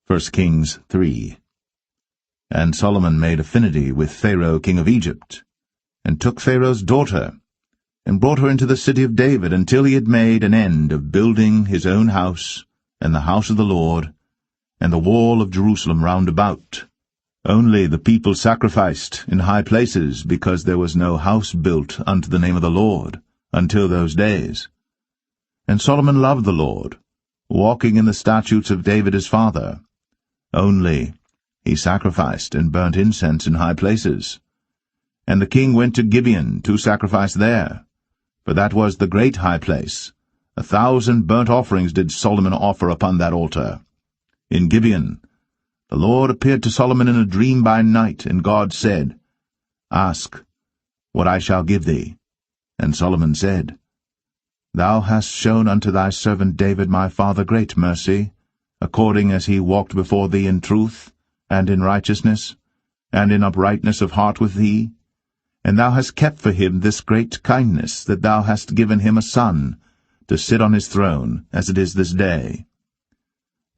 1 Kings 3. And Solomon made affinity with Pharaoh king of Egypt, and took Pharaoh's daughter, and brought her into the city of David, until he had made an end of building his own house, and the house of the Lord, and the wall of Jerusalem round about. Only the people sacrificed in high places, because there was no house built unto the name of the Lord, until those days. And Solomon loved the Lord, walking in the statutes of David his father. Only he sacrificed and burnt incense in high places. And the king went to Gibeon to sacrifice there, for that was the great high place. 1,000 burnt offerings did Solomon offer upon that altar. In Gibeon the Lord appeared to Solomon in a dream by night, and God said, Ask what I shall give thee. And Solomon said, Thou hast shown unto thy servant David my father great mercy, according as he walked before thee in truth, and in righteousness, and in uprightness of heart with thee. And thou hast kept for him this great kindness, that thou hast given him a son, to sit on his throne, as it is this day.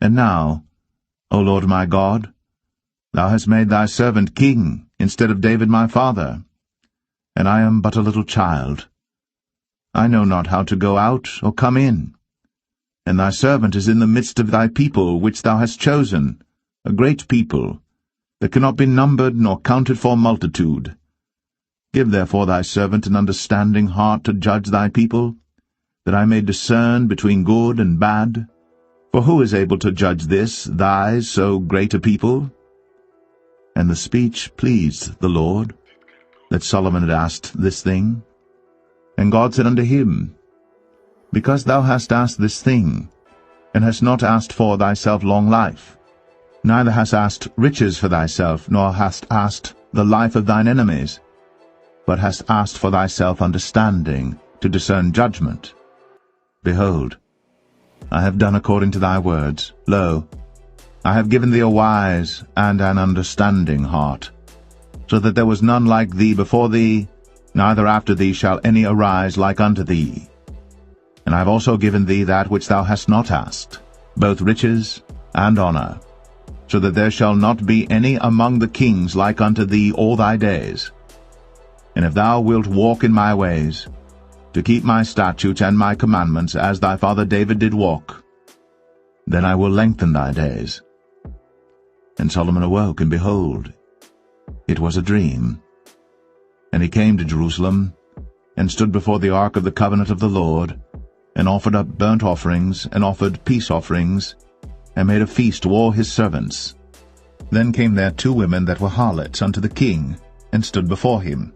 And now, O Lord my God, thou hast made thy servant king, instead of David my father. And I am but a little child. I know not how to go out or come in. And thy servant is in the midst of thy people, which thou hast chosen, a great people, that cannot be numbered nor counted for multitude. Give therefore thy servant an understanding heart to judge thy people, that I may discern between good and bad. For who is able to judge this, thy so great a people? And the speech pleased the Lord, that Solomon had asked this thing. And God said unto him, Because thou hast asked this thing, and hast not asked for thyself long life, neither hast asked riches for thyself, nor hast asked the life of thine enemies, but hast asked for thyself understanding, to discern judgment. Behold, I have done according to thy words. Lo, I have given thee a wise and an understanding heart, so that there was none like thee before thee, neither after thee shall any arise like unto thee. And I have also given thee that which thou hast not asked, both riches and honor, so that there shall not be any among the kings like unto thee all thy days. And if thou wilt walk in my ways, to keep my statutes and my commandments, as thy father David did walk, then I will lengthen thy days. And Solomon awoke, and behold, it was a dream. And he came to Jerusalem, and stood before the ark of the covenant of the Lord, and offered up burnt offerings, and offered peace offerings, and made a feast to all his servants. Then came there 2 women that were harlots unto the king, and stood before him.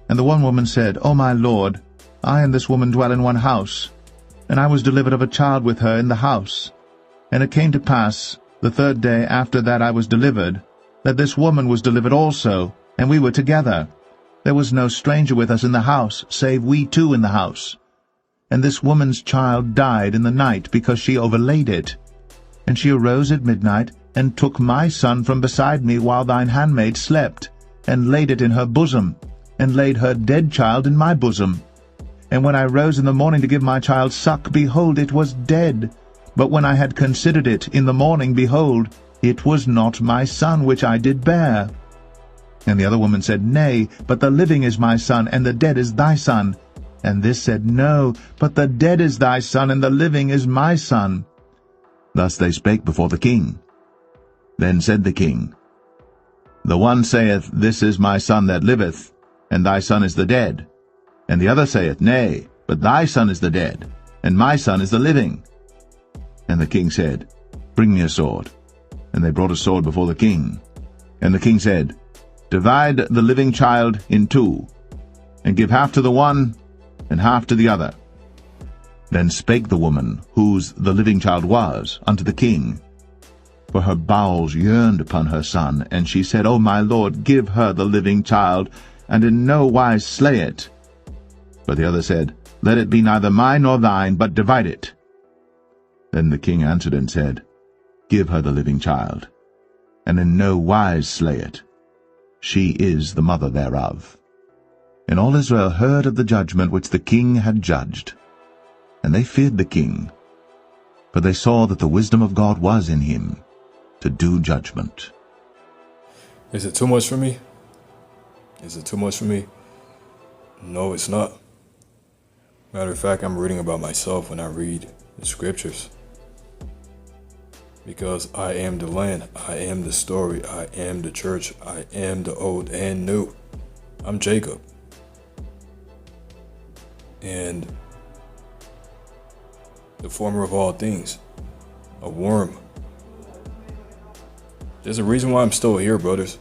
And the one woman said, O my lord, I and this woman dwell in one house, and I was delivered of a child with her in the house. And it came to pass, the 3rd day after that I was delivered, that this woman was delivered also, and we were together. There was no stranger with us in the house, save we 2 in the house. And this woman's child died in the night, because she overlaid it. And she arose at midnight, and took my son from beside me while thine handmaid slept, and laid it in her bosom, and laid her dead child in my bosom. And when I rose in the morning to give my child suck, behold, it was dead. But when I had considered it in the morning, behold, it was not my son which I did bear. And the other woman said, Nay, but the living is my son, and the dead is thy son. And this said, No, but the dead is thy son, and the living is my son. Thus they spake before the king. Then said the king, The one saith, This is my son that liveth, and thy son is the dead. And the other saith, Nay, but thy son is the dead, and my son is the living. And the king said, Bring me a sword. And they brought a sword before the king. And the king said, Divide the living child in 2, and give half to the one, and half to the other. Then spake the woman, whose the living child was, unto the king, for her bowels yearned upon her son, and she said, O my lord, give her the living child, and in no wise slay it. But the other said, Let it be neither mine nor thine, but divide it. Then the king answered and said, Give her the living child, and in no wise slay it. She is the mother thereof. And all Israel heard of the judgment which the king had judged. And they feared the king, for they saw that the wisdom of God was in him. to do judgment. Is it too much for me? Is it too much for me? No, it's not. Matter of fact, I'm reading about myself when I read the scriptures. Because I am the land, I am the story, I am the church, I am the old and new. I'm Jacob. And the former of all things, a worm. There's a reason why I'm still here, brothers.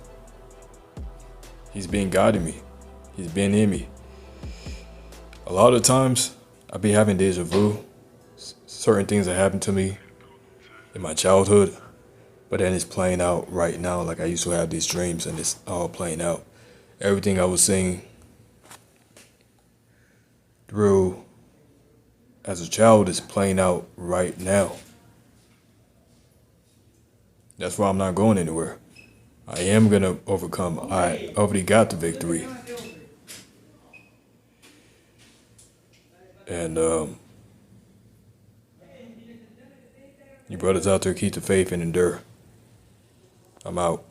He's been guiding me. He's been in me. A lot of times, I be having deja vu. Certain things that happened to me in my childhood, but then it's playing out right now. Like I used to have these dreams and it's all playing out. Everything I was seeing through as a child is playing out right now. That's why I'm not going anywhere. I am going to overcome. I already got the victory. And you brothers out there, keep the faith and endure. I'm out.